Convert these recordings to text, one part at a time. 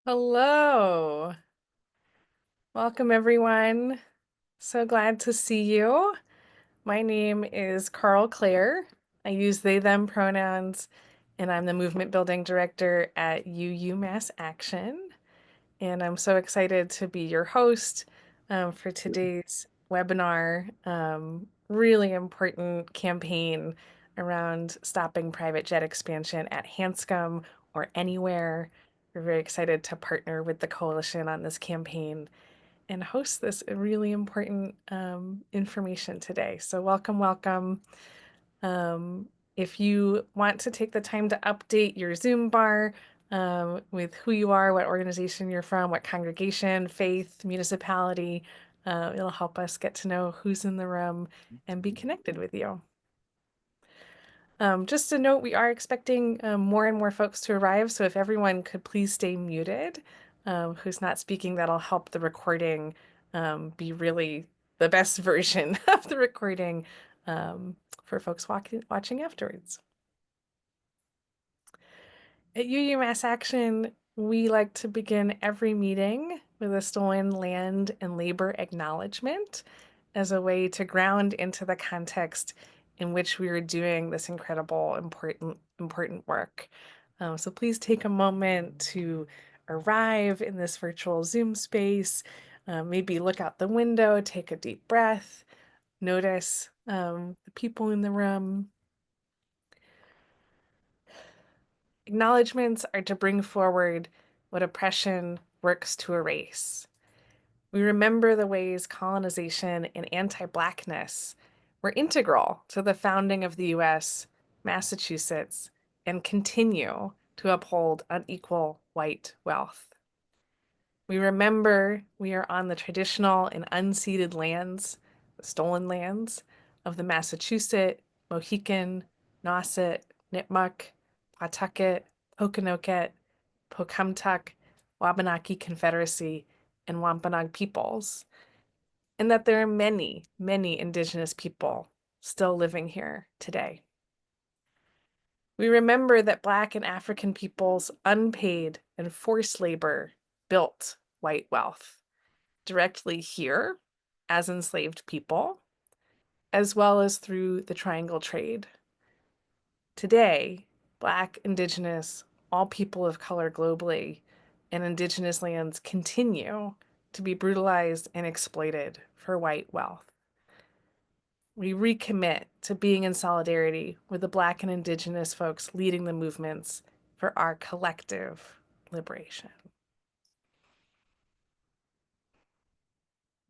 Hello. Welcome, everyone. So glad to see you. My name is Carl Clare. I use they, them pronouns, and I'm the Movement Building Director at Mass Action. And I'm so excited to be your host for today's webinar. Really important campaign around stopping private jet expansion at Hanscom or anywhere. We're very excited to partner with the coalition on this campaign and host this really important information today. So welcome, welcome. Um, if you want to take the time to update your Zoom bar with who you are, what organization you're from, what congregation, faith, municipality, it'll help us get to know who's in the room and be connected with you. Just a note, we are expecting more and more folks to arrive, so if everyone could please stay muted, who's not speaking, that'll help the recording be really the best version of the recording for folks watching afterwards. At UMass Action, we like to begin every meeting with a stolen land and labor acknowledgement as a way to ground into the context in which we are doing this incredible, important work. So please take a moment to arrive in this virtual Zoom space, maybe look out the window, take a deep breath, notice the people in the room. Acknowledgements are to bring forward what oppression works to erase. We remember the ways colonization and anti-Blackness were integral to the founding of the US, Massachusetts, and continue to uphold unequal white wealth. We remember we are on the traditional and unceded lands, the stolen lands, of the Massachusetts, Mohican, Nauset, Nipmuc, Pawtucket, Pokanoket, Pocumtuck, Wabanaki Confederacy, and Wampanoag peoples, and that there are many, many Indigenous people still living here today. We remember that Black and African peoples' unpaid and forced labor built white wealth directly here as enslaved people, as well as through the triangle trade. Today, Black, Indigenous, all people of color globally, and Indigenous lands continue to be brutalized and exploited for white wealth. We recommit to being in solidarity with the Black and Indigenous folks leading the movements for our collective liberation.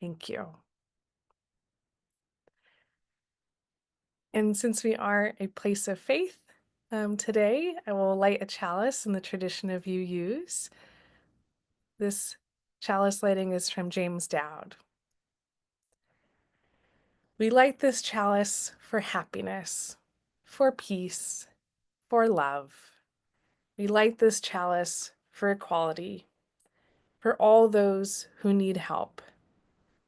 Thank you. And since we are a place of faith, today I will light a chalice in the tradition of UU's. This chalice lighting is from James Dowd. We light this chalice for happiness, for peace, for love. We light this chalice for equality, for all those who need help,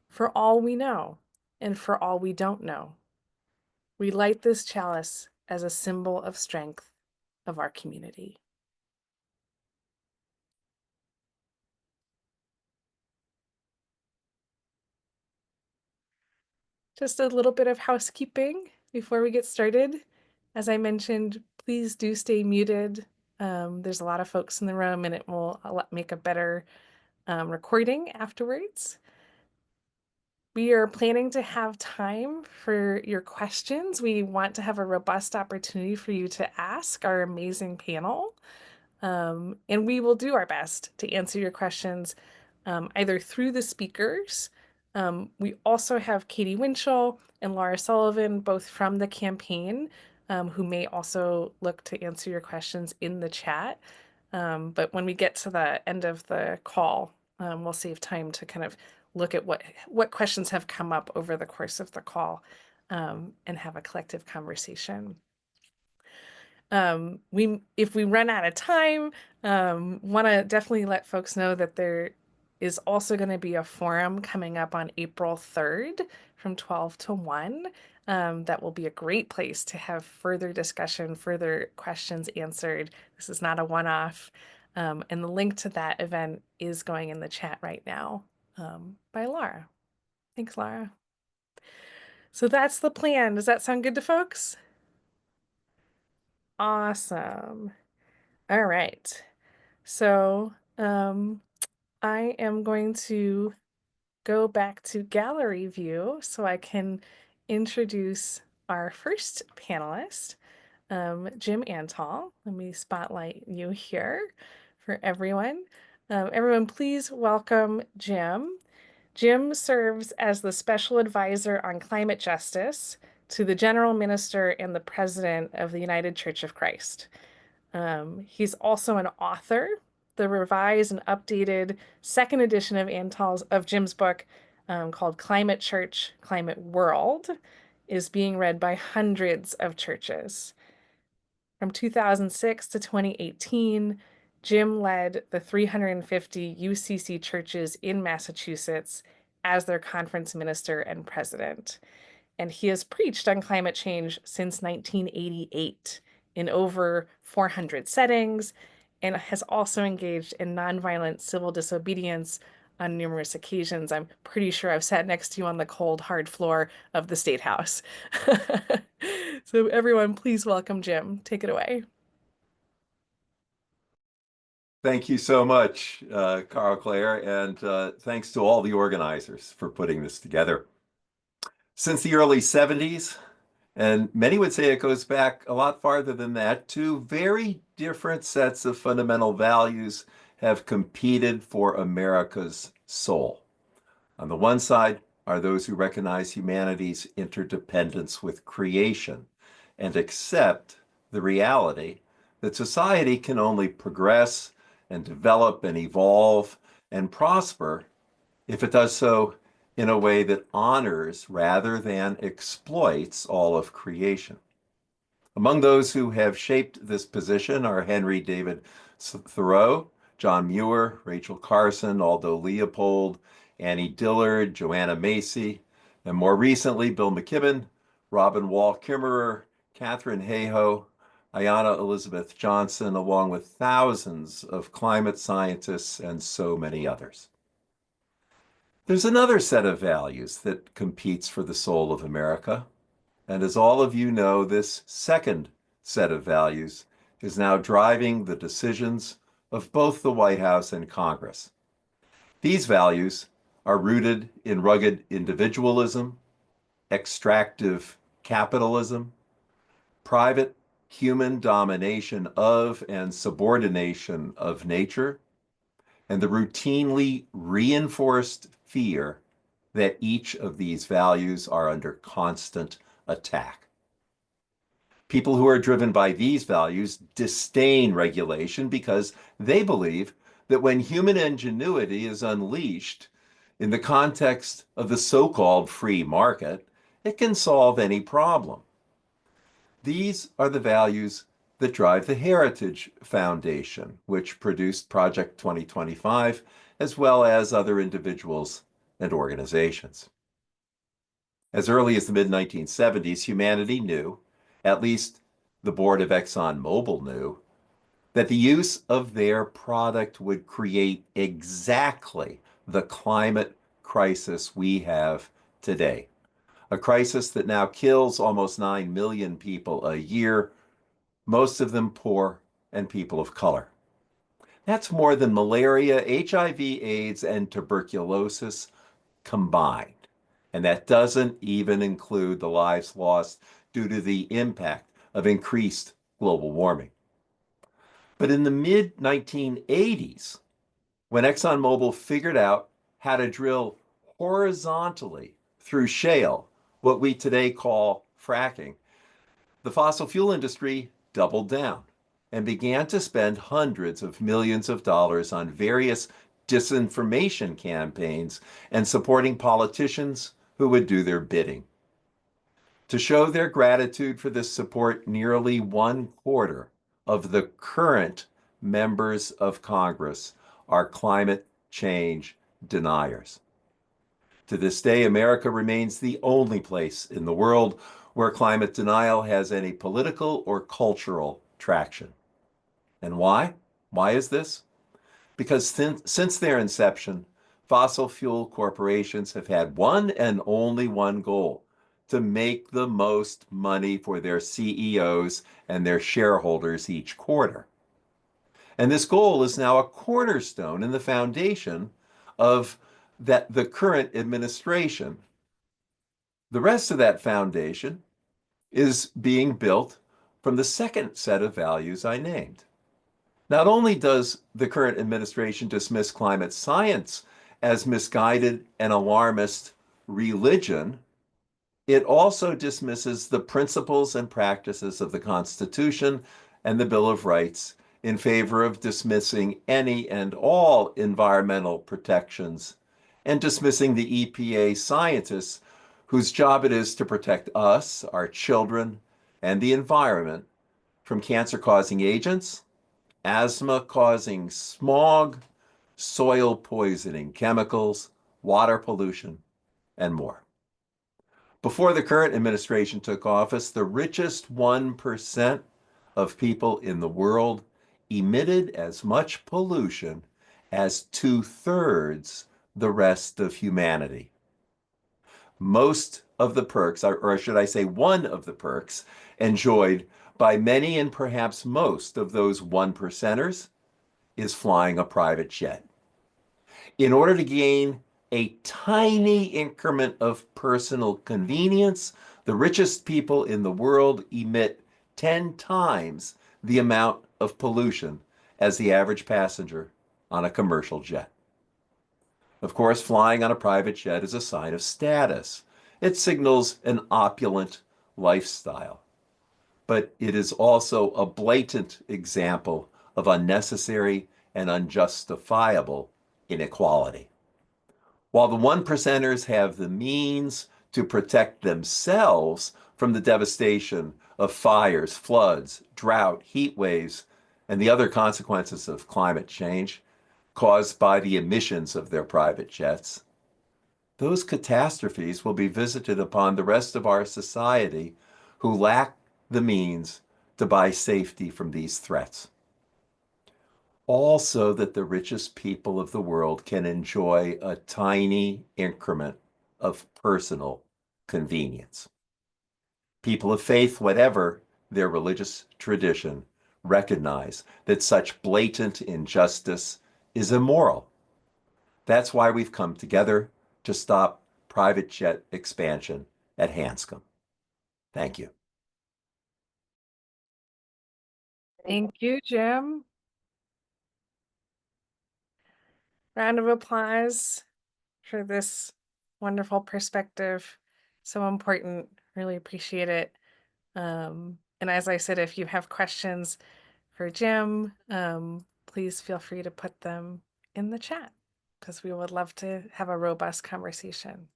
for all we know, and for all we don't know. We light this chalice as a symbol of strength of our community. Just a little bit of housekeeping before we get started. As I mentioned, please do stay muted. There's a lot of folks in the room and it will make a better recording afterwards. We are planning to have time for your questions. We want to have a robust opportunity for you to ask our amazing panel. And we will do our best to answer your questions either through the speakers. We also have Katie Winchell and Laura Sullivan, both from the campaign, who may also look to answer your questions in the chat. But when we get to the end of the call, we'll save time to kind of look at what questions have come up over the course of the call and have a collective conversation. If we run out of time, want to definitely let folks know that there is also going to be a forum coming up on April 3rd from 12 to 1. That will be a great place to have further discussion, further questions answered. This is not a one-off. And the link to that event is going in the chat right now by Laura. Thanks, Laura. So that's the plan. Does that sound good to folks? Awesome. All right. So I am going to go back to gallery view so I can introduce our first panelist, Jim Antal. Let me spotlight you here for everyone. Everyone, please welcome Jim. Jim serves as the special advisor on climate justice to the general minister and the president of the United Church of Christ. He's also an author. The revised and updated second edition of Jim's book, called Climate Church, Climate World, is being read by hundreds of churches. From 2006 to 2018, Jim led the 350 UCC churches in Massachusetts as their conference minister and president. And he has preached on climate change since 1988 in over 400 settings, and has also engaged in nonviolent civil disobedience on numerous occasions. I'm pretty sure I've sat next to you on the cold, hard floor of the State House. So everyone, please welcome Jim. Take it away. Thank you so much, Carl Claire, and thanks to all the organizers for putting this together. Since the early 70s, and many would say it goes back a lot farther than that, two very different sets of fundamental values have competed for America's soul. On the one side are those who recognize humanity's interdependence with creation and accept the reality that society can only progress and develop and evolve and prosper if it does so in a way that honors rather than exploits all of creation. Among those who have shaped this position are Henry David Thoreau, John Muir, Rachel Carson, Aldo Leopold, Annie Dillard, Joanna Macy, and more recently, Bill McKibben, Robin Wall Kimmerer, Katharine Hayhoe, Ayanna Elizabeth Johnson, along with thousands of climate scientists and so many others. There's another set of values that competes for the soul of America. And as all of you know, this second set of values is now driving the decisions of both the White House and Congress. These values are rooted in rugged individualism, extractive capitalism, private human domination of and subordination of nature, and the routinely reinforced fear that each of these values are under constant attack. People who are driven by these values disdain regulation because they believe that when human ingenuity is unleashed in the context of the so-called free market, it can solve any problem. These are the values that drive the Heritage Foundation, which produced Project 2025, as well as other individuals and organizations. As early as the mid-1970s, humanity knew, at least the board of ExxonMobil knew, that the use of their product would create exactly the climate crisis we have today. A crisis that now kills almost 9 million people a year, most of them poor and people of color. That's more than malaria, HIV, AIDS, and tuberculosis combined. And that doesn't even include the lives lost due to the impact of increased global warming. But in the mid-1980s, when ExxonMobil figured out how to drill horizontally through shale, what we today call fracking, the fossil fuel industry doubled down and began to spend hundreds of millions of dollars on various disinformation campaigns and supporting politicians who would do their bidding. To show their gratitude for this support, nearly 1/4 of the current members of Congress are climate change deniers. To this day, America remains the only place in the world where climate denial has any political or cultural traction. And why? Why is this? because since their inception, fossil fuel corporations have had one and only one goal: to make the most money for their CEOs and their shareholders each quarter. And this goal is now a cornerstone in the foundation of the current administration. The rest of that foundation is being built from the second set of values I named. Not only does the current administration dismiss climate science as misguided and alarmist religion, it also dismisses the principles and practices of the Constitution and the Bill of Rights in favor of dismissing any and all environmental protections and dismissing the EPA scientists whose job it is to protect us, our children, and the environment from cancer-causing agents, asthma-causing smog, soil-poisoning chemicals, water pollution, and more. Before the current administration took office, the richest 1% of people in the world emitted as much pollution as two-thirds the rest of humanity. Most of the perks, or should I say one of the perks, enjoyed by many and perhaps most of those one percenters is flying a private jet. In order to gain a tiny increment of personal convenience, the richest people in the world emit 10 times the amount of pollution as the average passenger on a commercial jet. Of course, flying on a private jet is a sign of status. It signals an opulent lifestyle, but it is also a blatant example of unnecessary and unjustifiable inequality. While the one percenters have the means to protect themselves from the devastation of fires, floods, drought, heat waves, and the other consequences of climate change caused by the emissions of their private jets, those catastrophes will be visited upon the rest of our society who lack the means to buy safety from these threats. Also, that the richest people of the world can enjoy a tiny increment of personal convenience. People of faith, whatever their religious tradition, recognize that such blatant injustice is immoral. That's why we've come together to stop private jet expansion at Hanscom. Thank you. Thank you, Jim. Round of applause for this wonderful perspective. So important. Really appreciate it. And as I said, if you have questions for Jim, please feel free to put them in the chat because we would love to have a robust conversation.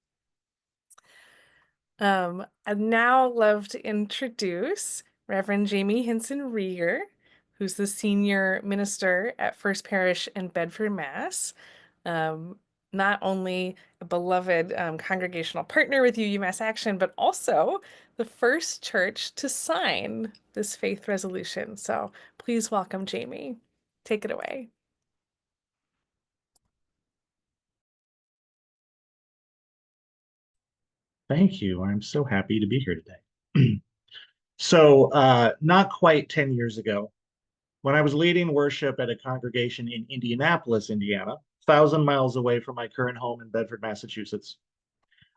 I'd now love to introduce Reverend Jamie Hinson Rieger, who's the senior minister at First Parish in Bedford, Mass. Not only a beloved congregational partner with UMass Action, but also the first church to sign this faith resolution. So please welcome Jamie. Take it away. Thank you. I'm so happy to be here today. Not quite 10 years ago, when I was leading worship at a congregation in Indianapolis, Indiana, 1,000 miles away from my current home in Bedford, Massachusetts,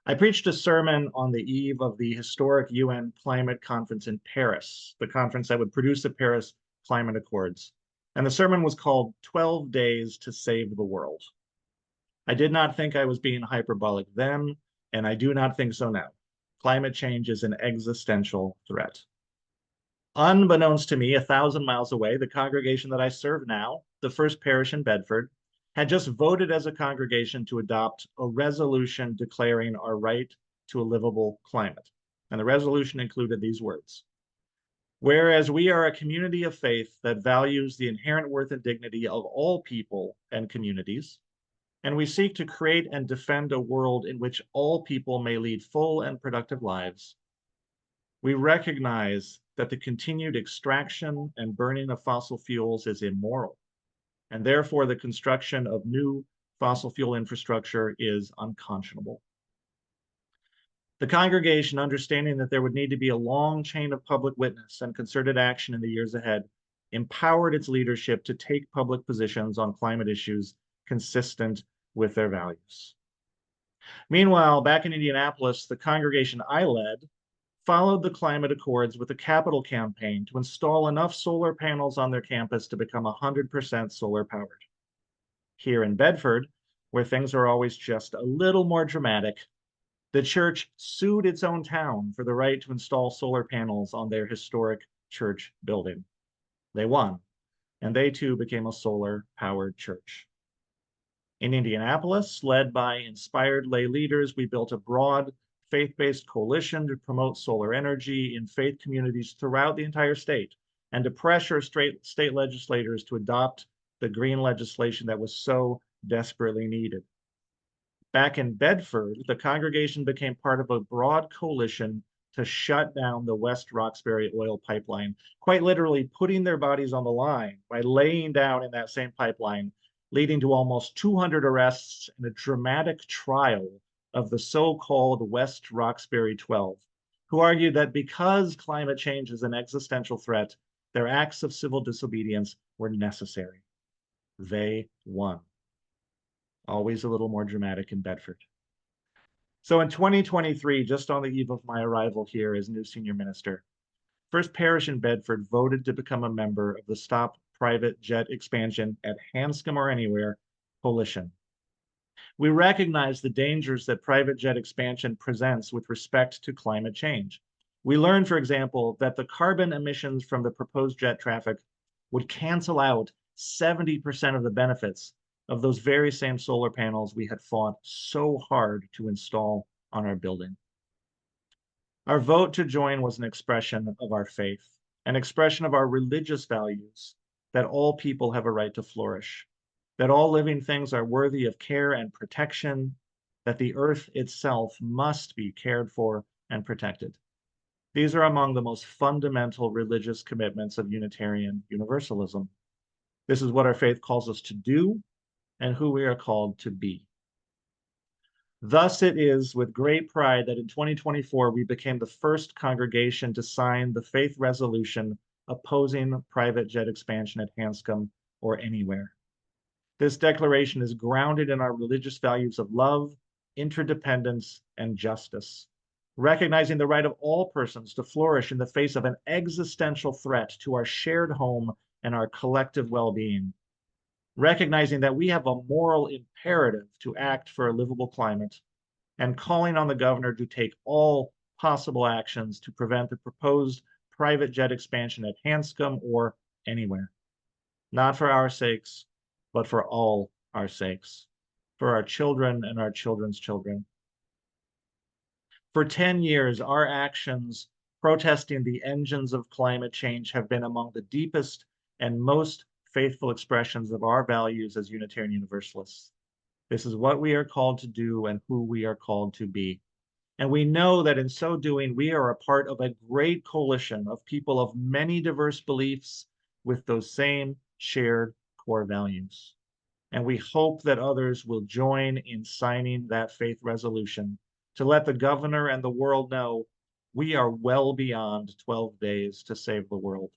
I preached a sermon on the eve of the historic UN climate conference in Paris, the conference that would produce the Paris Climate Accords. And the sermon was called 12 Days to Save the World. I did not think I was being hyperbolic then, and I do not think so now. Climate change is an existential threat. Unbeknownst to me, 1,000 miles away, the congregation that I serve now, the First Parish in Bedford, had just voted as a congregation to adopt a resolution declaring our right to a livable climate. And the resolution included these words: whereas we are a community of faith that values the inherent worth and dignity of all people and communities, and we seek to create and defend a world in which all people may lead full and productive lives, we recognize that the continued extraction and burning of fossil fuels is immoral, and therefore the construction of new fossil fuel infrastructure is unconscionable. The congregation, understanding that there would need to be a long chain of public witness and concerted action in the years ahead, empowered its leadership to take public positions on climate issues consistent with their values. Meanwhile, back in Indianapolis, the congregation I led followed the climate accords with a capital campaign to install enough solar panels on their campus to become 100% solar powered. Here in Bedford, where things are always just a little more dramatic, the church sued its own town for the right to install solar panels on their historic church building. They won, and they too became a solar-powered church. In Indianapolis, led by inspired lay leaders, we built a broad faith-based coalition to promote solar energy in faith communities throughout the entire state and to pressure state legislators to adopt the green legislation that was so desperately needed. Back in Bedford, the congregation became part of a broad coalition to shut down the West Roxbury oil pipeline, quite literally putting their bodies on the line by laying down in that same pipeline, leading to almost 200 arrests and a dramatic trial of the so-called West Roxbury 12, who argued that because climate change is an existential threat, their acts of civil disobedience were necessary. They won. Always a little more dramatic in Bedford. So in 2023, just on the eve of my arrival here as new senior minister, First Parish in Bedford voted to become a member of the Stop Private Jet Expansion at Hanscom or Anywhere coalition. We recognize the dangers that private jet expansion presents with respect to climate change. We learned, for example, that the carbon emissions from the proposed jet traffic would cancel out 70% of the benefits of those very same solar panels we had fought so hard to install on our building. Our vote to join was an expression of our faith, an expression of our religious values, that all people have a right to flourish, that all living things are worthy of care and protection, that the earth itself must be cared for and protected. These are among the most fundamental religious commitments of Unitarian Universalism. This is what our faith calls us to do and who we are called to be. Thus it is with great pride that in 2024, we became the first congregation to sign the faith resolution opposing private jet expansion at Hanscom or anywhere. This declaration is grounded in our religious values of love, interdependence, and justice, recognizing the right of all persons to flourish in the face of an existential threat to our shared home and our collective well-being, recognizing that we have a moral imperative to act for a livable climate, and calling on the governor to take all possible actions to prevent the proposed private jet expansion at Hanscom or anywhere, not for our sakes, but for all our sakes, for our children and our children's children. For 10 years, our actions protesting the engines of climate change have been among the deepest and most faithful expressions of our values as Unitarian Universalists. This is what we are called to do and who we are called to be. And we know that in so doing, we are a part of a great coalition of people of many diverse beliefs with those same shared core values. And we hope that others will join in signing that faith resolution to let the governor and the world know we are well beyond 12 days to save the world.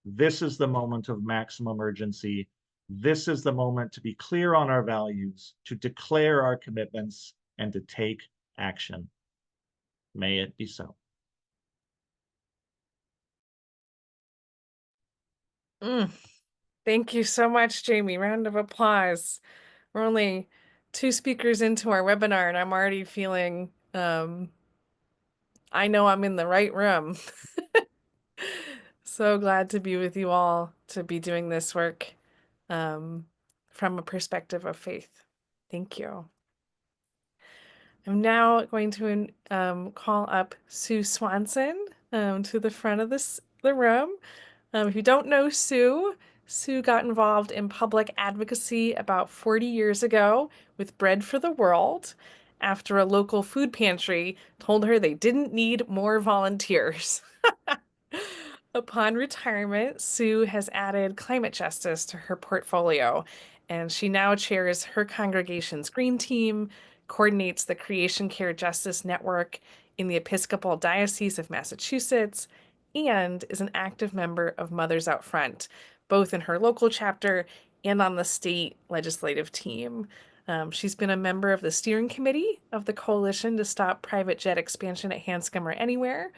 This is the moment of maximum urgency. This is the moment to be clear on our values, to declare our commitments, and to take action. May it be so. Thank you so much, Jamie. Round of applause. We're only 2 speakers into our webinar, and I'm already feeling, I know I'm in the right room. So glad to be with you all, to be doing this work from a perspective of faith. Thank you. I'm now going to call up Sue Swanson to the front of the room. If you don't know Sue, Sue got involved in public advocacy about 40 years ago with Bread for the World after a local food pantry told her they didn't need more volunteers. Upon retirement, Sue has added climate justice to her portfolio, and she now chairs her congregation's Green Team, coordinates the Creation Care Justice Network in the Episcopal Diocese of Massachusetts, and is an active member of Mothers Out Front, both in her local chapter and on the state legislative team. She's been a member of the steering committee of the Coalition to Stop Private Jet Expansion at Hanscom or Anywhere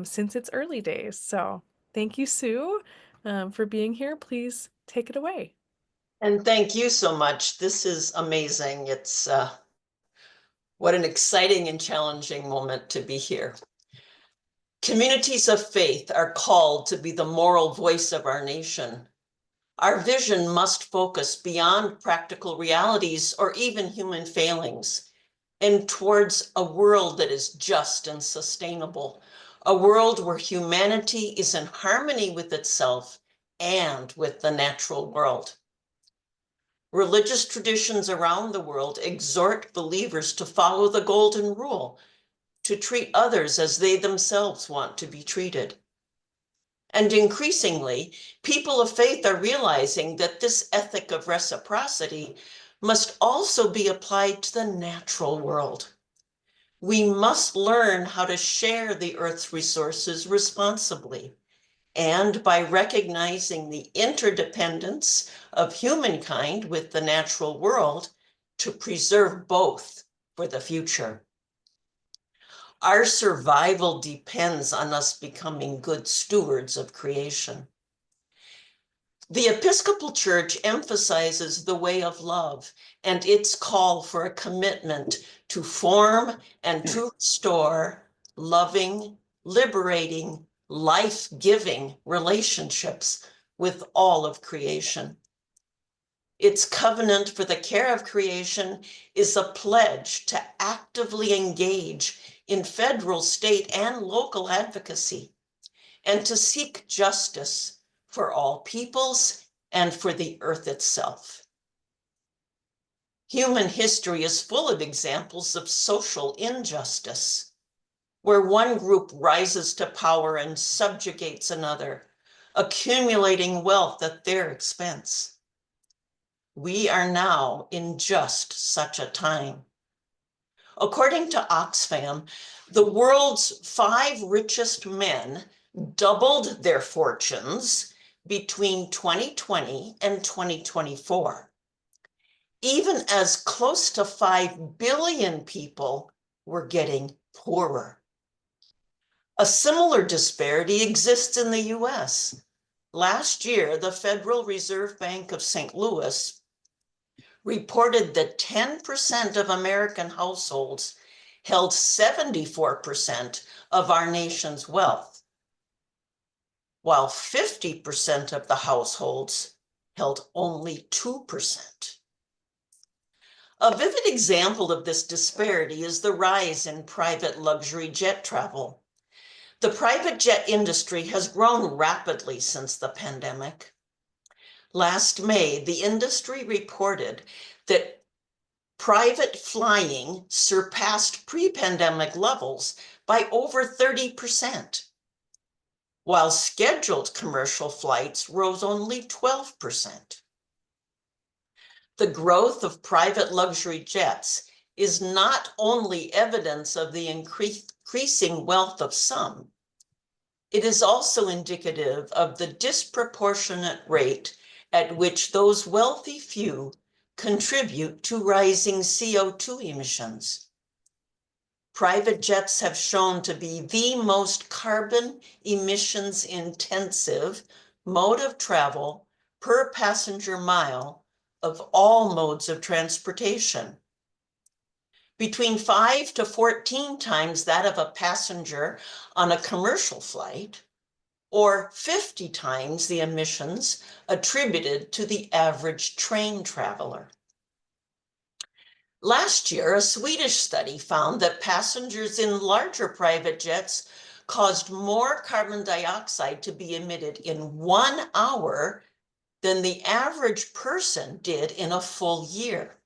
since its early days. So thank you, Sue, for being here. Please take it away. And thank you so much. This is amazing. It's what an exciting and challenging moment to be here. Communities of faith are called to be the moral voice of our nation. Our vision must focus beyond practical realities or even human failings and towards a world that is just and sustainable, a world where humanity is in harmony with itself and with the natural world. Religious traditions around the world exhort believers to follow the golden rule, to treat others as they themselves want to be treated. And increasingly, people of faith are realizing that this ethic of reciprocity must also be applied to the natural world. We must learn how to share the earth's resources responsibly, and by recognizing the interdependence of humankind with the natural world, to preserve both for the future. Our survival depends on us becoming good stewards of creation. The Episcopal Church emphasizes the way of love and its call for a commitment to form and to restore loving, liberating, life-giving relationships with all of creation. Its covenant for the care of creation is a pledge to actively engage in federal, state, and local advocacy, and to seek justice for all peoples and for the earth itself. Human history is full of examples of social injustice, where one group rises to power and subjugates another, accumulating wealth at their expense. We are now in just such a time. According to Oxfam, the world's 5 richest men doubled their fortunes between 2020 and 2024, even as close to 5 billion people were getting poorer. A similar disparity exists in the US. Last year, the Federal Reserve Bank of St. Louis reported that 10% of American households held 74% of our nation's wealth, while 50% of the households held only 2%. A vivid example of this disparity is the rise in private luxury jet travel. The private jet industry has grown rapidly since the pandemic. Last May, the industry reported that private flying surpassed pre-pandemic levels by over 30%, while scheduled commercial flights rose only 12%. The growth of private luxury jets is not only evidence of the increasing wealth of some, it is also indicative of the disproportionate rate at which those wealthy few contribute to rising CO2 emissions. Private jets have shown to be the most carbon emissions intensive mode of travel per passenger mile of all modes of transportation. Between 5 to 14 times that of a passenger on a commercial flight, or 50 times the emissions attributed to the average train traveler. Last year, a Swedish study found that passengers in larger private jets caused more carbon dioxide to be emitted in 1 hour than the average person did in a full year.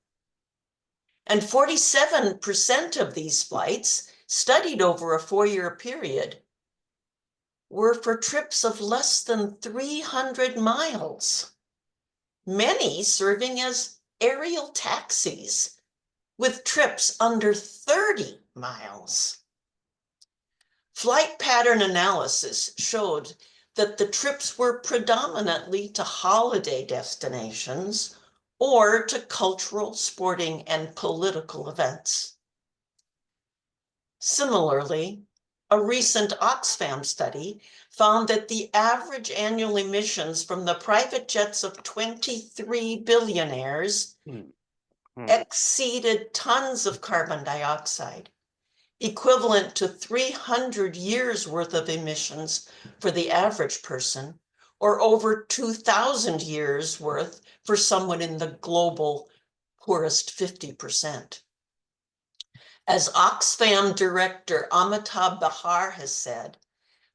And 47% of these flights, studied over a 4-year period, were for trips of less than 300 miles, many serving as aerial taxis with trips under 30 miles. Flight pattern analysis showed that the trips were predominantly to holiday destinations or to cultural, sporting, and political events. Similarly, a recent Oxfam study found that the average annual emissions from the private jets of 23 billionaires exceeded tons of carbon dioxide, equivalent to 300 years worth of emissions for the average person, or over 2,000 years worth for someone in the global poorest 50%. As Oxfam director Amitabh Bahar has said,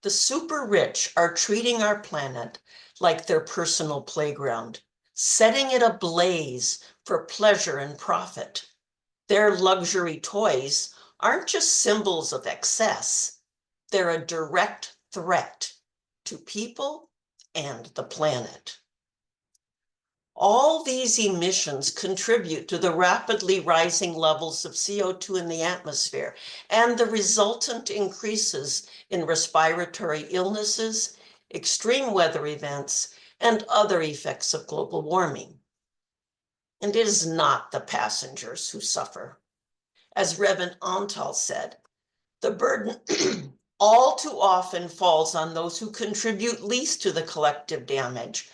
the super rich are treating our planet like their personal playground, setting it ablaze for pleasure and profit. Their luxury toys aren't just symbols of excess, they're a direct threat to people and the planet. All these emissions contribute to the rapidly rising levels of CO2 in the atmosphere and the resultant increases in respiratory illnesses, extreme weather events, and other effects of global warming. And it is not the passengers who suffer. As Reverend Antal said, the burden all too often falls on those who contribute least to the collective damage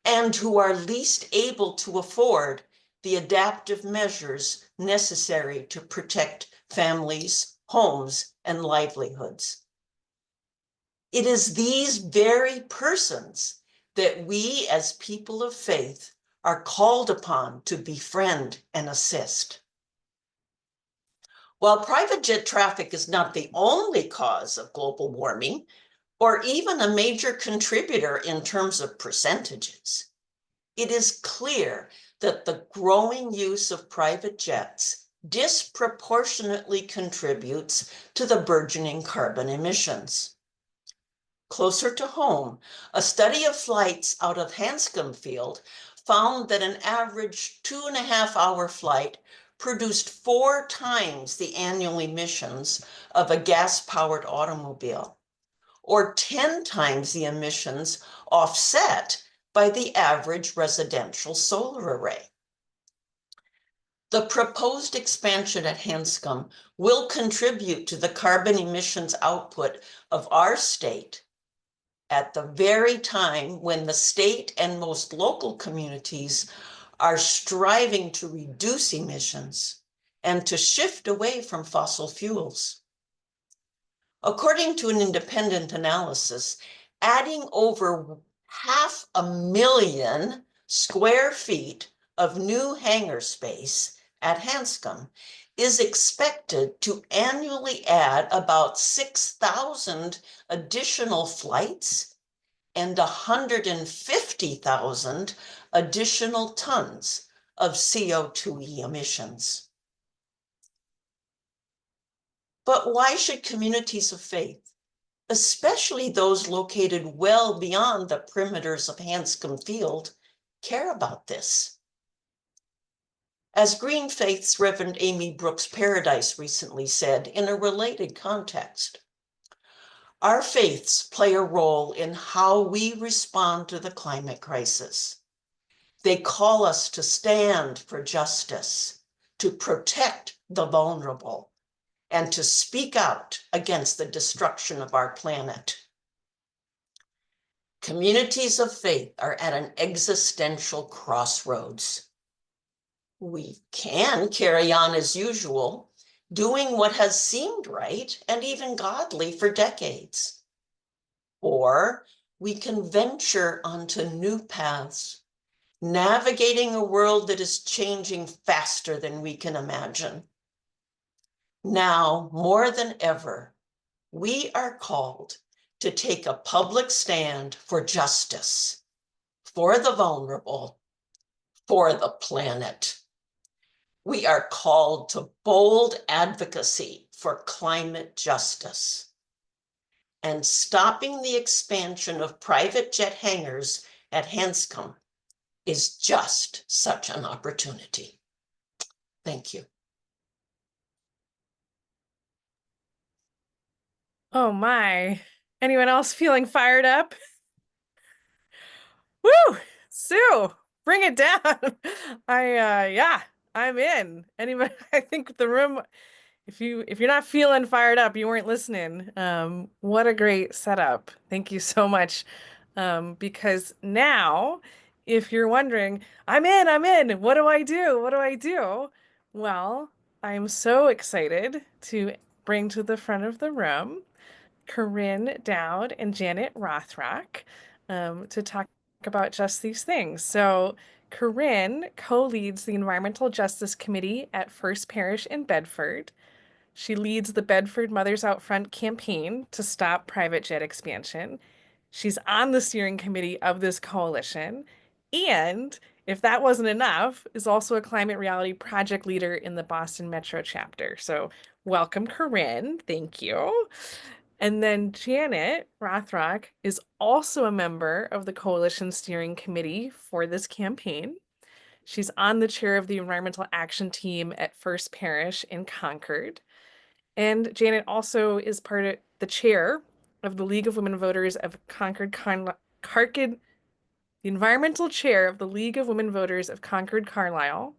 and who are least able to afford the adaptive measures necessary to protect families, homes, and livelihoods. It is these very persons that we as people of faith are called upon to befriend and assist. While private jet traffic is not the only cause of global warming, or even a major contributor in terms of percentages, it is clear that the growing use of private jets disproportionately contributes to the burgeoning carbon emissions. Closer to home, a study of flights out of Hanscom field found that an average 2.5-hour flight produced 4 times the annual emissions of a gas-powered automobile, or 10 times the emissions offset by the average residential solar array. The proposed expansion at Hanscom will contribute to the carbon emissions output of our state at the very time when the state and most local communities are striving to reduce emissions and to shift away from fossil fuels. According to an independent analysis, adding over 500,000 square feet of new hangar space at Hanscom is expected to annually add about 6,000 additional flights and 150,000 additional tons of CO2 emissions. But why should communities of faith, especially those located well beyond the perimeters of Hanscom Field, care about this? As Green Faith's Reverend Amy Brooks Paradise recently said in a related context, our faiths play a role in how we respond to the climate crisis. They call us to stand for justice, to protect the vulnerable, and to speak out against the destruction of our planet. Communities of faith are at an existential crossroads. We can carry on as usual, doing what has seemed right and even godly for decades. Or we can venture onto new paths, navigating a world that is changing faster than we can imagine. Now, more than ever, we are called to take a public stand for justice, for the vulnerable, for the planet. We are called to bold advocacy for climate justice. and stopping the expansion of private jet hangars at Hanscom is just such an opportunity. Thank you. Oh my. Anyone else feeling fired up? Woo! Sue, bring it down. Yeah, I'm in. Anybody, I think the room, if you're not feeling fired up, you weren't listening. What a great setup. Thank you so much. Because now, if you're wondering, I'm in. What do I do? What do I do? Well, I'm so excited to bring to the front of the room Corinne Dowd and Janet Rothrock to talk about just these things. So Corinne co-leads the Environmental Justice Committee at First Parish in Bedford. She leads the Bedford Mothers Out Front campaign to stop private jet expansion. She's on the steering committee of this coalition. And if that wasn't enough, is also a climate reality project leader in the Boston Metro chapter. So welcome, Corinne. Thank you. And then Janet Rothrock is also a member of the coalition steering committee for this campaign. She's on the chair of the environmental action team at First Parish in Concord. And Janet also is part of the chair of the League of Women Voters of Concord, the environmental chair of the League of Women Voters of Concord Carlisle,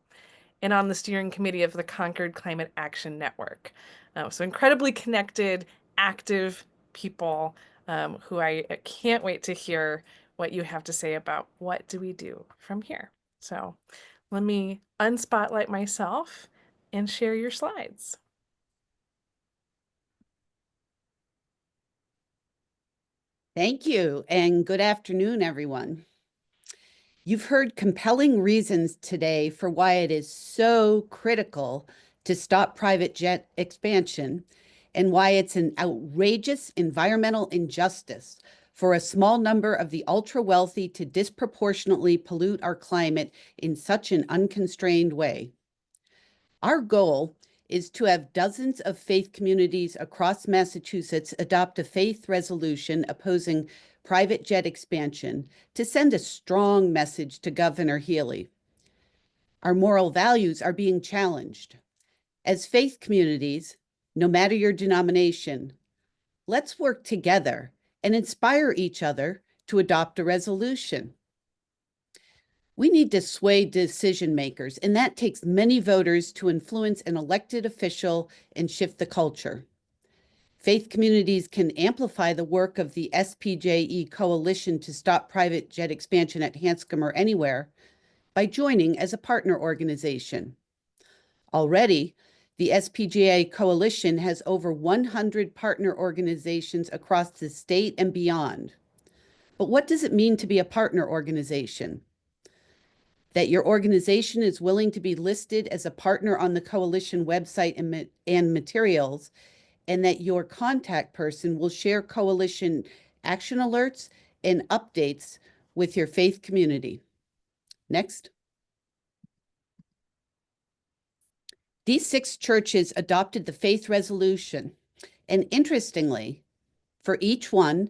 and on the steering committee of the Concord Climate Action Network. So incredibly connected, active people who I can't wait to hear what you have to say about what do we do from here. So let me unspotlight myself and share your slides. Thank you, and good afternoon, everyone. You've heard compelling reasons today for why it is so critical to stop private jet expansion and why it's an outrageous environmental injustice for a small number of the ultra-wealthy to disproportionately pollute our climate in such an unconstrained way. Our goal is to have dozens of faith communities across Massachusetts adopt a faith resolution opposing private jet expansion to send a strong message to Governor Healy. Our moral values are being challenged. As faith communities, no matter your denomination, let's work together and inspire each other to adopt a resolution. We need to sway decision makers, and that takes many voters to influence an elected official and shift the culture. Faith communities can amplify the work of the SPJE Coalition to stop private jet expansion at Hanscom or anywhere by joining as a partner organization. Already, the SPJE Coalition has over 100 partner organizations across the state and beyond. But what does it mean to be a partner organization? That your organization is willing to be listed as a partner on the coalition website and materials, and that your contact person will share coalition action alerts and updates with your faith community. Next. These 6 churches adopted the faith resolution, and interestingly, for each one,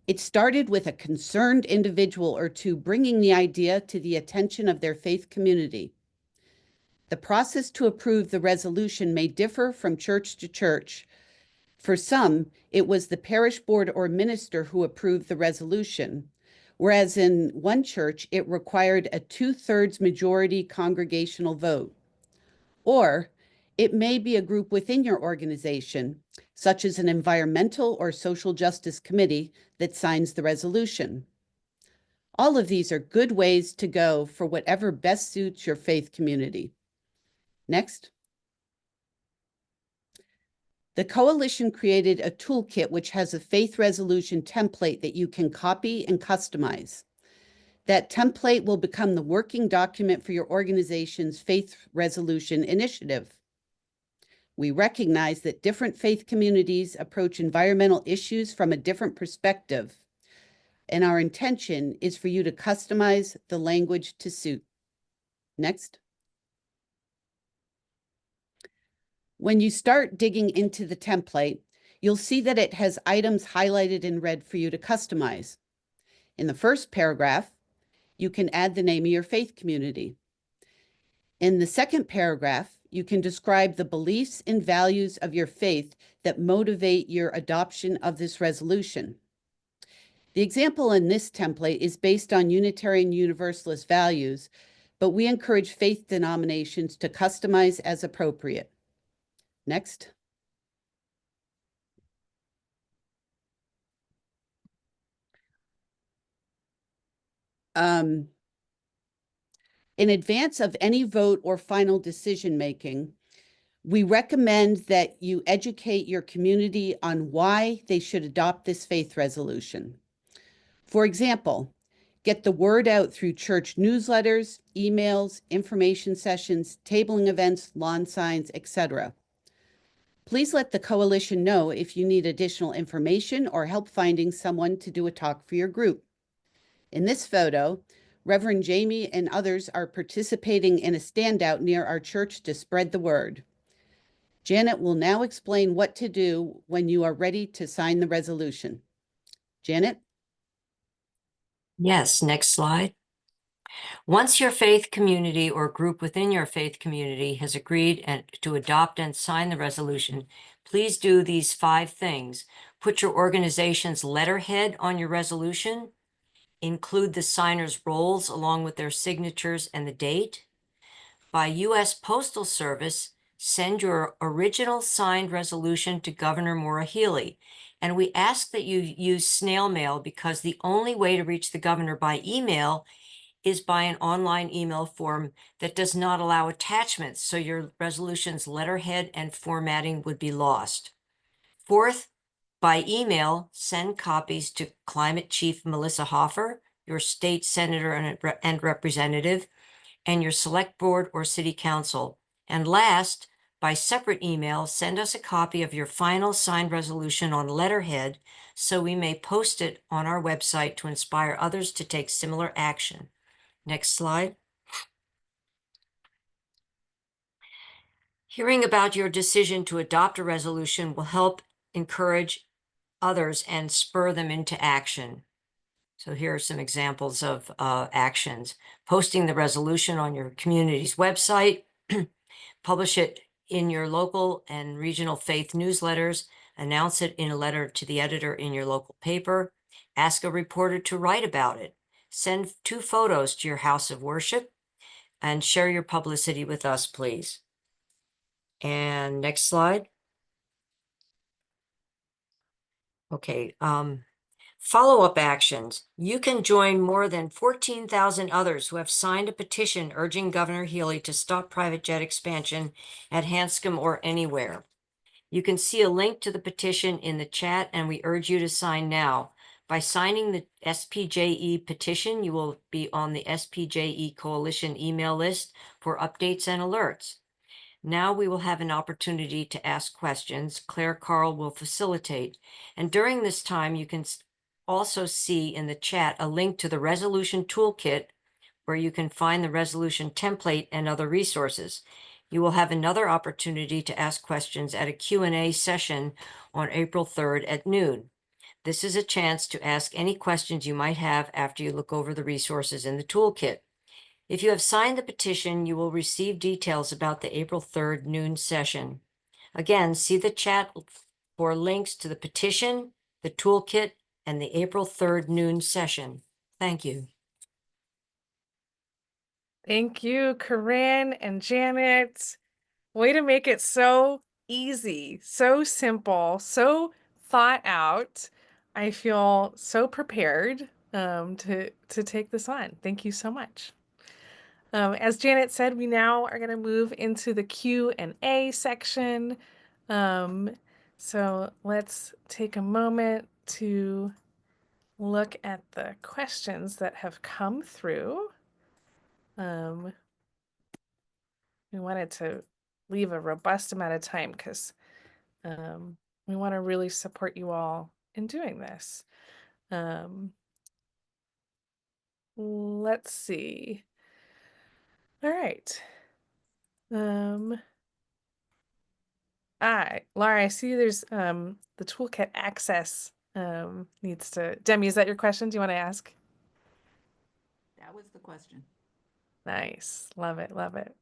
it started with a concerned individual or two bringing the idea to the attention of their faith community. The process to approve the resolution may differ from church to church. For some, it was the parish board or minister who approved the resolution, whereas in one church, it required a 2/3 majority congregational vote. Or it may be a group within your organization, such as an environmental or social justice committee, that signs the resolution. All of these are good ways to go for whatever best suits your faith community. Next. The coalition created a toolkit which has a faith resolution template that you can copy and customize. That template will become the working document for your organization's faith resolution initiative. We recognize that different faith communities approach environmental issues from a different perspective, and our intention is for you to customize the language to suit. Next. When you start digging into the template, you'll see that it has items highlighted in red for you to customize. In the first paragraph, you can add the name of your faith community. In the second paragraph, you can describe the beliefs and values of your faith that motivate your adoption of this resolution. The example in this template is based on Unitarian Universalist values, but we encourage faith denominations to customize as appropriate. Next. In advance of any vote or final decision making, we recommend that you educate your community on why they should adopt this faith resolution. For example, get the word out through church newsletters, emails, information sessions, tabling events, lawn signs, etc. Please let the coalition know if you need additional information or help finding someone to do a talk for your group. In this photo, Reverend Jamie and others are participating in a standout near our church to spread the word. Janet will now explain what to do when you are ready to sign the resolution. Janet? Yes, next slide. Once your faith community or group within your faith community has agreed to adopt and sign the resolution, please do these 5 things. Put your organization's letterhead on your resolution. Include the signer's roles along with their signatures and the date. By U.S. Postal Service, send your original signed resolution to Governor Maura Healey. And we ask that you use snail mail because the only way to reach the governor by email is by an online email form that does not allow attachments, so your resolution's letterhead and formatting would be lost. Fourth, by email, send copies to Climate Chief Melissa Hoffer, your state senator and representative, and your select board or city council. And last, by separate email, send us a copy of your final signed resolution on letterhead so we may post it on our website to inspire others to take similar action. Next slide. Hearing about your decision to adopt a resolution will help encourage others and spur them into action. So here are some examples of actions. Posting the resolution on your community's website, publish it in your local and regional faith newsletters, announce it in a letter to the editor in your local paper, ask a reporter to write about it, send 2 photos to your house of worship, and share your publicity with us, please. And next slide. Okay, follow-up actions. You can join more than 14,000 others who have signed a petition urging Governor Healey to stop private jet expansion at Hanscom or anywhere. You can see a link to the petition in the chat, and we urge you to sign now. By signing the SPJE petition, you will be on the SPJE Coalition email list for updates and alerts. Now we will have an opportunity to ask questions. Claire Carl will facilitate. And during this time, you can also see in the chat a link to the resolution toolkit where you can find the resolution template and other resources. You will have another opportunity to ask questions at a Q&A session on April 3rd at noon. This is a chance to ask any questions you might have after you look over the resources in the toolkit. If you have signed the petition, you will receive details about the April 3rd noon session. Again, see the chat for links to the petition, the toolkit, and the April 3rd noon session. Thank you. Thank you, Corinne and Janet. Way to make it so easy, so simple, so thought out. I feel so prepared to take this on. Thank you so much. As Janet said, we now are going to move into the Q&A section. So let's take a moment to look at the questions that have come through. We wanted to leave a robust amount of time because we want to really support you all in doing this. Let's see. All right. Laura, I see there's the toolkit access needs to. Demi, is that your question? Do you want to ask? That was the question. Nice. Love it. Love it.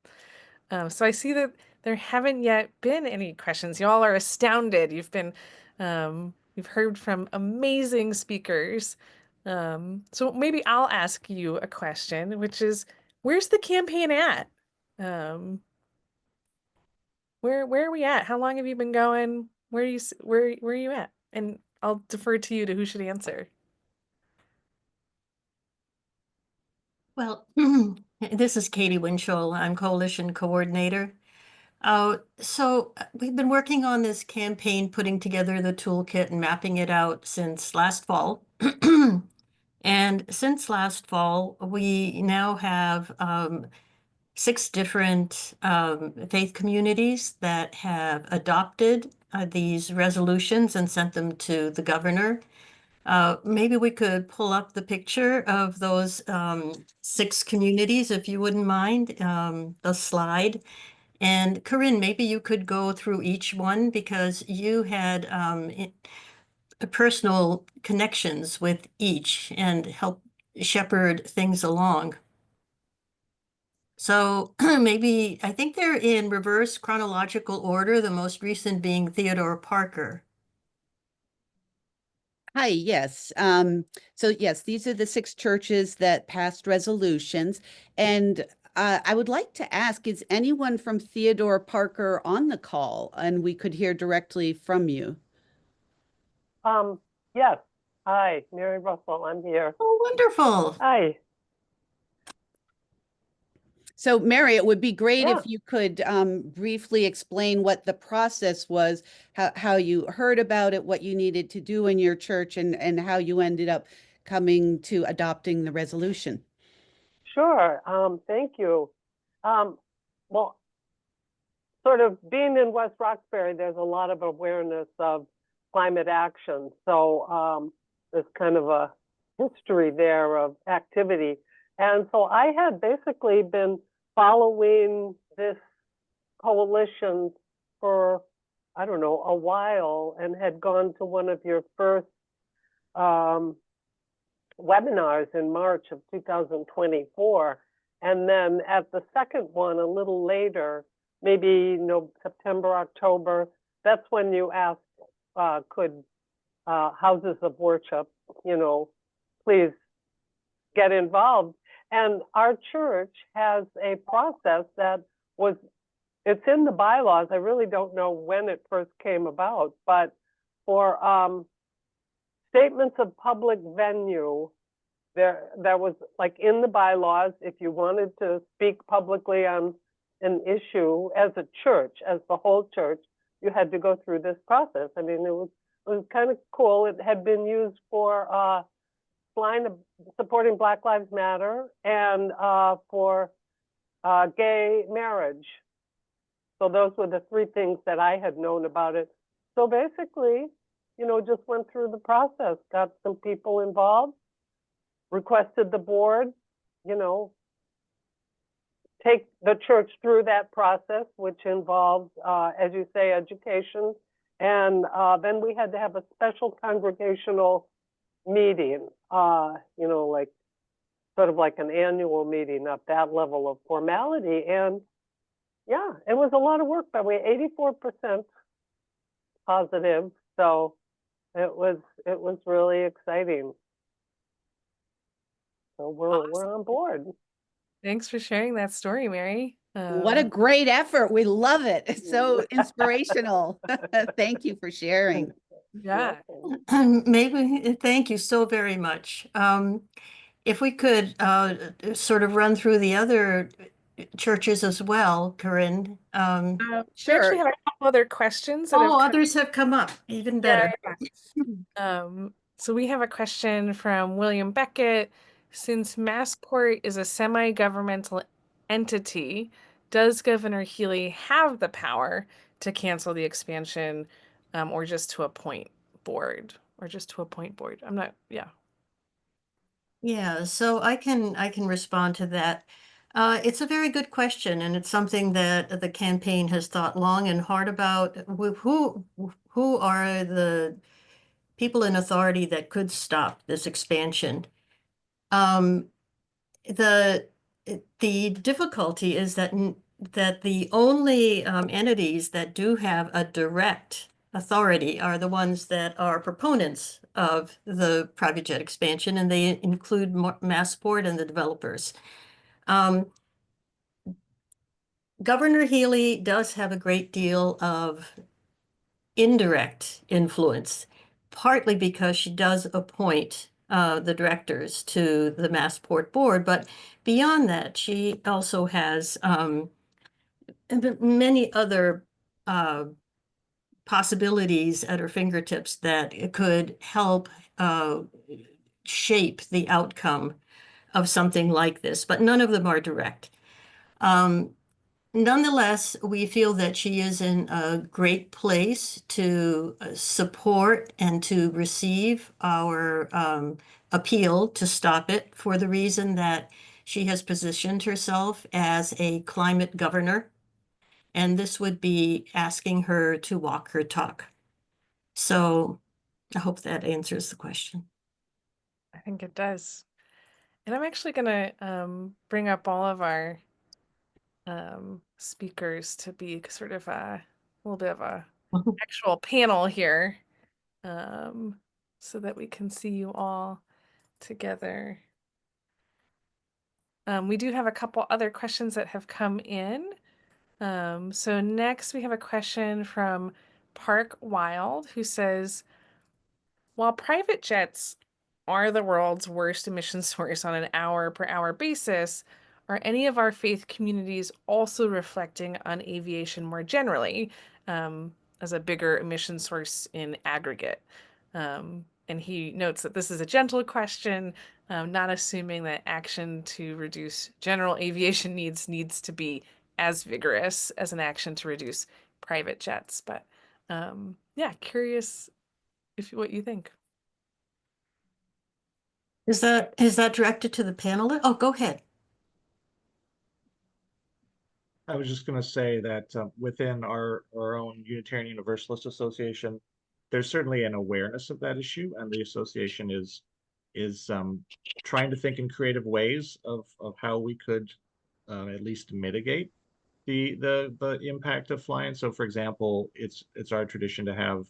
So I see that there haven't yet been any questions. You all are astounded. You've heard from amazing speakers. So maybe I'll ask you a question, which is, where's the campaign at? Where are we at? How long have you been going? Where are you at? And I'll defer to you to who should answer. Well, this is Katie Winchell. I'm coalition coordinator. We've been working on this campaign, putting together the toolkit and mapping it out since last fall. And since last fall, we now have 6 different faith communities that have adopted these resolutions and sent them to the governor. Maybe we could pull up the picture of those 6 communities, if you wouldn't mind, the slide. And Corinne, maybe you could go through each one because you had personal connections with each and help shepherd things along. So maybe, I think they're in reverse chronological order, the most recent being Theodore Parker. Hi, yes. So yes, these are the 6 churches that passed resolutions. And I would like to ask, is anyone from Theodore Parker on the call? And we could hear directly from you. Yes. Hi, Mary Russell, I'm here. Oh, wonderful. Hi. So Mary, it would be great Yeah. if you could briefly explain what the process was, how you heard about it, what you needed to do in your church, and how you ended up coming to adopting the resolution. Sure. Thank you. Well, sort of being in West Roxbury, there's a lot of awareness of climate action. So there's kind of a history there of activity. And so I had basically been following this coalition for, I don't know, a while, and had gone to one of your first webinars in March of 2024. And then at the second one, a little later, maybe September, October, that's when you asked, could houses of worship, please get involved. And our church has a process that it's in the bylaws. I really don't know when it first came about, but for statements of public venue, there was, like, in the bylaws, if you wanted to speak publicly on an issue as a church, as the whole church, you had to go through this process. I mean, it was kind of cool. It had been used for supporting Black Lives Matter and for gay marriage. So those were the 3 things that I had known about it. So basically, just went through the process, got some people involved, requested the board, take the church through that process, which involves, as you say, education. And then we had to have a special congregational meeting, like sort of like an annual meeting at that level of formality. And yeah, it was a lot of work, but we 84% positive. So it was really exciting. So we're on board. Thanks for sharing that story, Mary. What a great effort. We love it. It's so inspirational. Thank you for sharing. Yeah. Maybe, thank you so very much. If we could sort of run through the other churches as well, Corinne. We actually Sure. have a couple other questions that have come. Others have come up, even better. So we have a question from William Beckett. Since Massport is a semi-governmental entity, does Governor Healy have the power to cancel the expansion, or just to appoint board? I'm not, yeah. Yeah, so I can respond to that. It's a very good question, and it's something that the campaign has thought long and hard about. Who are the people in authority that could stop this expansion? Um, the the difficulty is that the only entities that do have a direct authority are the ones that are proponents of the private jet expansion, and they include Massport and the developers. Governor Healy does have a great deal of indirect influence, partly because she does appoint the directors to the Massport board, but beyond that, she also has many other uh, possibilities at her fingertips that could help shape the outcome of something like this, but none of them are direct. Nonetheless, we feel that she is in a great place to support and to receive our appeal to stop it for the reason that she has positioned herself as a climate governor, and this would be asking her to walk her talk. So I hope that answers the question. I think it does. And I'm actually going to bring up all of our speakers to be sort of a little bit of a actual panel here, so that we can see you all together. We do have a couple other questions that have come in. So next we have a question from Park Wild, who says, while private jets are the world's worst emission source on an hour per hour basis, are any of our faith communities also reflecting on aviation more generally, as a bigger emission source in aggregate? And he notes that this is a gentle question, not assuming that action to reduce general aviation needs to be as vigorous as an action to reduce private jets. But yeah, curious what you think. Is that directed to the panel? Oh, go ahead. I was just going to say that within our own Unitarian Universalist Association, there's certainly an awareness of that issue, and the association is trying to think in creative ways of how we could at least mitigate the impact of flying. So, for example, it's our tradition to have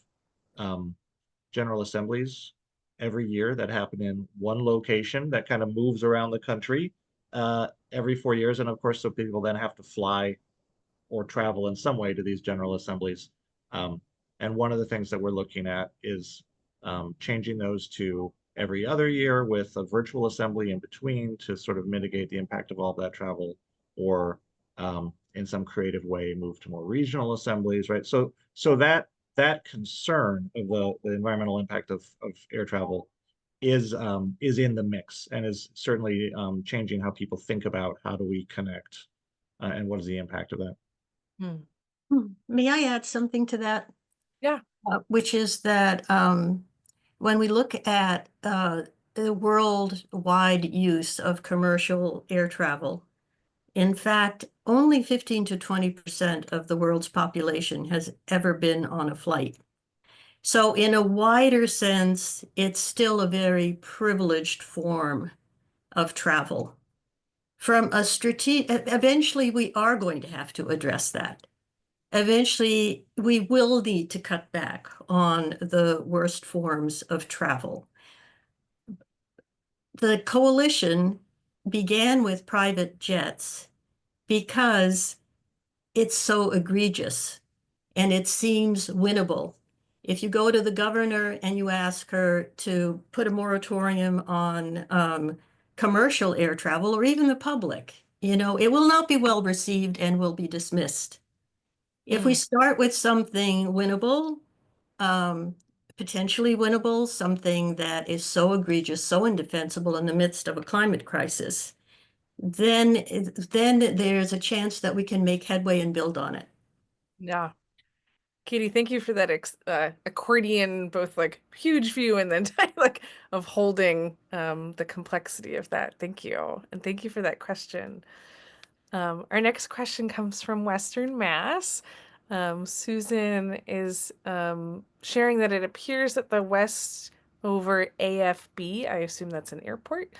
general assemblies every year that happen in one location that kind of moves around the country every 4 years, and of course, so people then have to fly or travel in some way to these general assemblies. Um, and one of the things that we're looking at is changing those to every other year with a virtual assembly in between to sort of mitigate the impact of all that travel, or in some creative way move to more regional assemblies, right? So that concern of the environmental impact of air travel is in the mix, and is certainly changing how people think about how do we connect and what is the impact of that. May I add something to that? Yeah. Which is that when we look at the worldwide use of commercial air travel, in fact, only 15 to 20% of the world's population has ever been on a flight. So in a wider sense, it's still a very privileged form of travel. From a eventually we are going to have to address that. Eventually, we will need to cut back on the worst forms of travel. The coalition began with private jets because it's so egregious and it seems winnable. If you go to the governor and you ask her to put a moratorium on commercial air travel, or even the public, it will not be well received and will be dismissed. If we start with something winnable, potentially winnable, something that is so egregious, so indefensible in the midst of a climate crisis, then there's a chance that we can make headway and build on it. Yeah. Katie, thank you for that accordion, both like huge view and then like of holding the complexity of that. Thank you. And thank you for that question. Our next question comes from Western Mass. Susan is sharing that it appears that the Westover AFB, I assume that's an airport,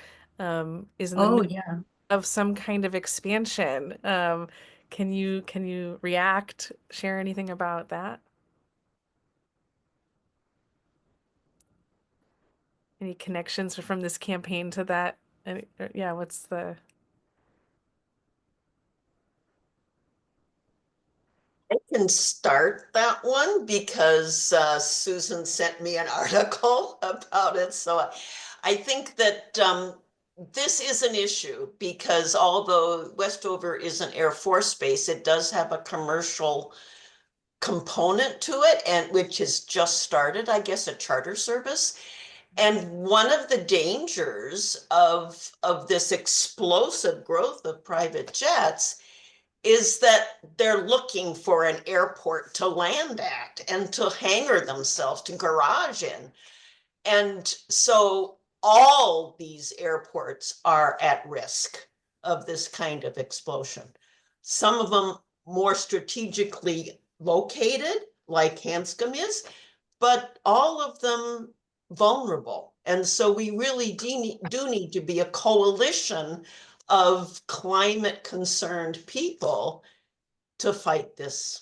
is in the Oh, middle yeah. of some kind of expansion. Can you react, share anything about that? Any connections from this campaign to that? Yeah, what's the I can start that one because Susan sent me an article about it. So I think that this is an issue because although Westover is an Air Force base, it does have a commercial component to it, and which has just started, I guess, a charter service. And one of the dangers of this explosive growth of private jets is that they're looking for an airport to land at and to hangar themselves, to garage in. And so all these airports are at risk of this kind of explosion. Some of them more strategically located, like Hanscom is, but all of them vulnerable. And so we really do need to be a coalition of climate concerned people to fight this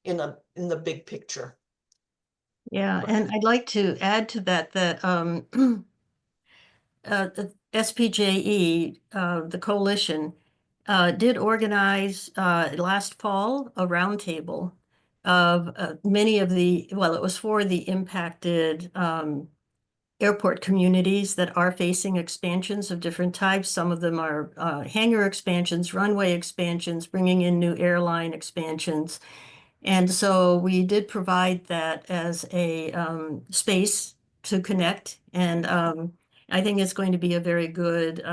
in the big picture. Yeah, and I'd like to add to that the SPJE, the coalition, did organize last fall a roundtable of many of the, well, it was for the impacted airport communities that are facing expansions of different types. Some of them are hangar expansions, runway expansions, bringing in new airline expansions. And so we did provide that as a space to connect. And I think it's going to be a very good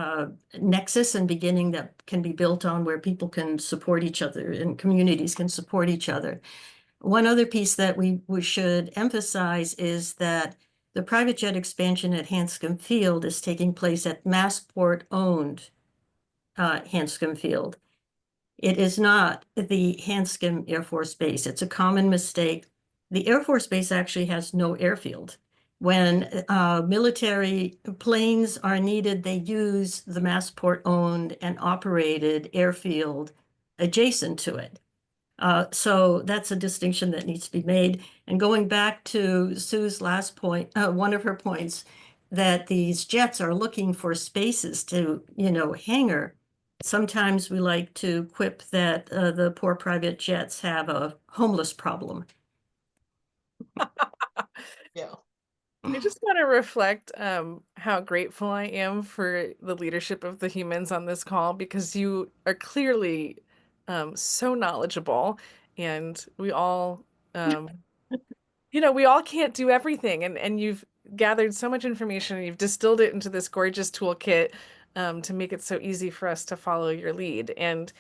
nexus and beginning that can be built on where people can support each other and communities can support each other. One other piece that we should emphasize is that the private jet expansion at Hanscom Field is taking place at Massport-owned Hanscom Field. It is not the Hanscom Air Force Base. It's a common mistake. The Air Force Base actually has no airfield. When military planes are needed, they use the Massport-owned and operated airfield adjacent to it. So that's a distinction that needs to be made. And going back to Sue's last point, one of her points, that these jets are looking for spaces to, hangar. Sometimes we like to quip that the poor private jets have a homeless problem. Yeah. I just want to reflect how grateful I am for the leadership of the humans on this call because you are clearly so knowledgeable and we all we all can't do everything and you've gathered so much information and you've distilled it into this gorgeous toolkit to make it so easy for us to follow your lead. And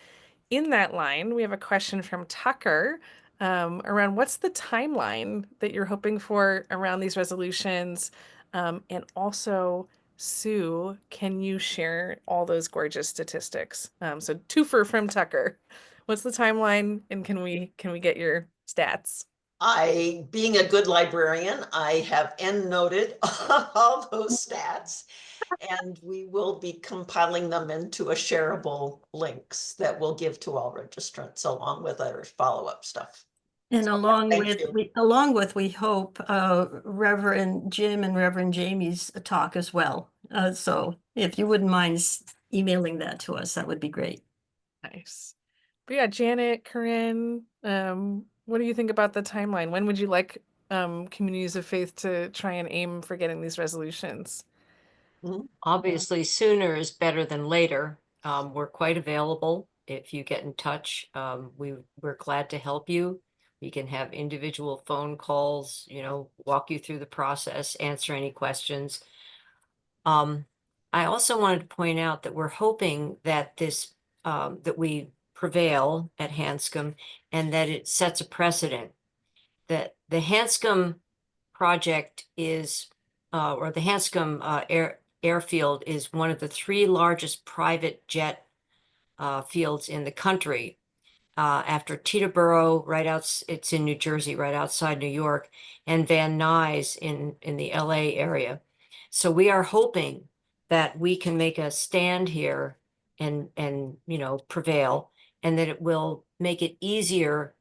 in that line, we have a question from Tucker around what's the timeline that you're hoping for around these resolutions? And also, Sue, can you share all those gorgeous statistics? So twofer from Tucker. What's the timeline and can we get your stats? Being a good librarian, I have endnoted all those stats, and we will be compiling them into a shareable links that we'll give to all registrants along with other follow-up stuff. And So, along thank with, you. we hope Reverend Jim and Reverend Jamie's talk as well. So if you wouldn't mind emailing that to us, that would be great. Nice. But yeah, Janet, Corinne, what do you think about the timeline? When would you like communities of faith to try and aim for getting these resolutions? Obviously, sooner is better than later. We're quite available. If you get in touch, we're glad to help you. We can have individual phone calls, walk you through the process, answer any questions. I also wanted to point out that we're hoping that that we prevail at Hanscom and that it sets a precedent that the Hanscom project is, or the Hanscom airfield is one of the 3 largest private jet fields in the country. After Teterboro, it's in New Jersey, right outside New York, and Van Nuys in the LA area. So we are hoping that we can make a stand here and prevail, and that it will make it easier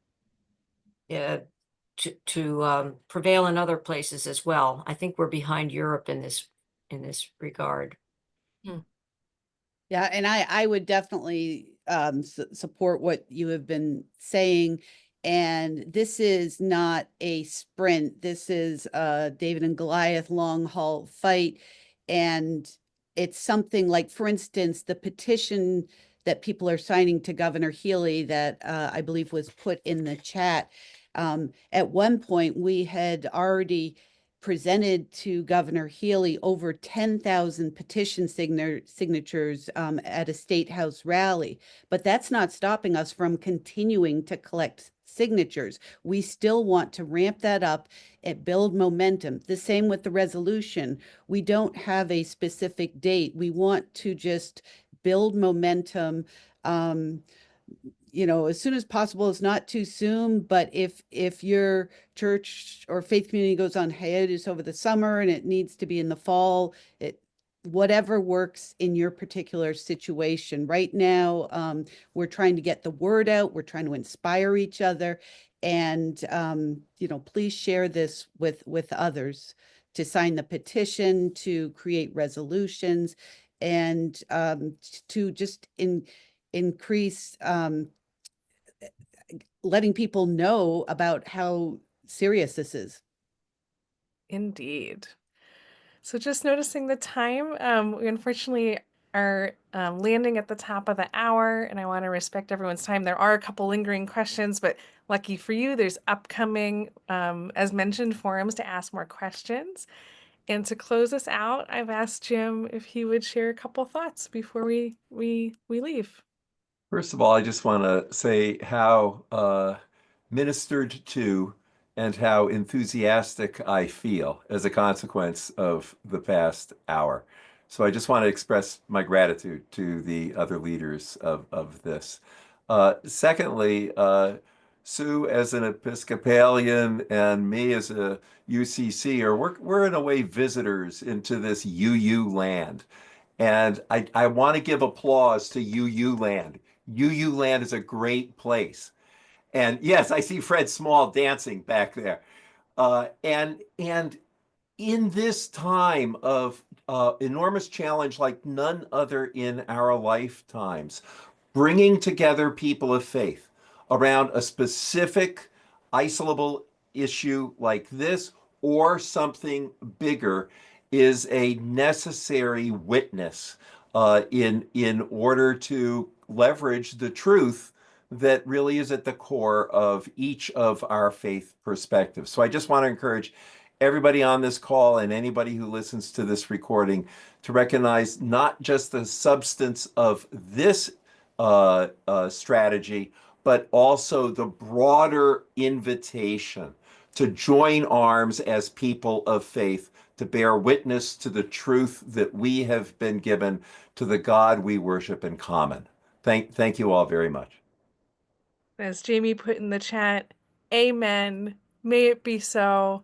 to prevail in other places as well. I think we're behind Europe in this regard. Yeah, and I would definitely support what you have been saying. And this is not a sprint. This is a David and Goliath long haul fight. And it's something like, for instance, the petition that people are signing to Governor Healy that I believe was put in the chat. At one point, we had already presented to Governor Healy over 10,000 petition signatures at a state house rally. But that's not stopping us from continuing to collect signatures. We still want to ramp that up and build momentum. The same with the resolution. We don't have a specific date. We want to just build momentum. As soon as possible is not too soon, but if your church or faith community goes on hiatus over the summer and it needs to be in the fall, whatever works in your particular situation. Right now, we're trying to get the word out. We're trying to inspire each other. And, please share this with others to sign the petition, to create resolutions, and to just increase letting people know about how serious this is. Indeed. So just noticing the time, we unfortunately are landing at the top of the hour, and I want to respect everyone's time. There are a couple lingering questions, but lucky for you, there's upcoming, as mentioned, forums to ask more questions. And to close us out, I've asked Jim if he would share a couple thoughts before we leave. First of all, I just want to say how ministered to and how enthusiastic I feel as a consequence of the past hour. So I just want to express my gratitude to the other leaders of this. Secondly, Sue as an Episcopalian and me as a UCC, we're in a way visitors into this UU land. And I want to give applause to UU land. UU land is a great place. And yes, I see Fred Small dancing back there. And in this time of enormous challenge like none other in our lifetimes, bringing together people of faith around a specific isolable issue like this or something bigger is a necessary witness in order to leverage the truth that really is at the core of each of our faith perspectives. So I just want to encourage everybody on this call and anybody who listens to this recording to recognize not just the substance of this strategy, but also the broader invitation to join arms as people of faith to bear witness to the truth that we have been given to the God we worship in common. Thank you all very much. As Jamie put in the chat, amen. May it be so.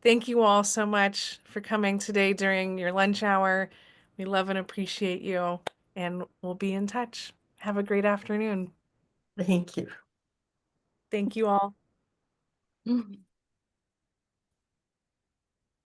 Thank you all so much for coming today during your lunch hour. We love and appreciate you, and we'll be in touch. Have a great afternoon. Thank you. Thank you all. Mhm.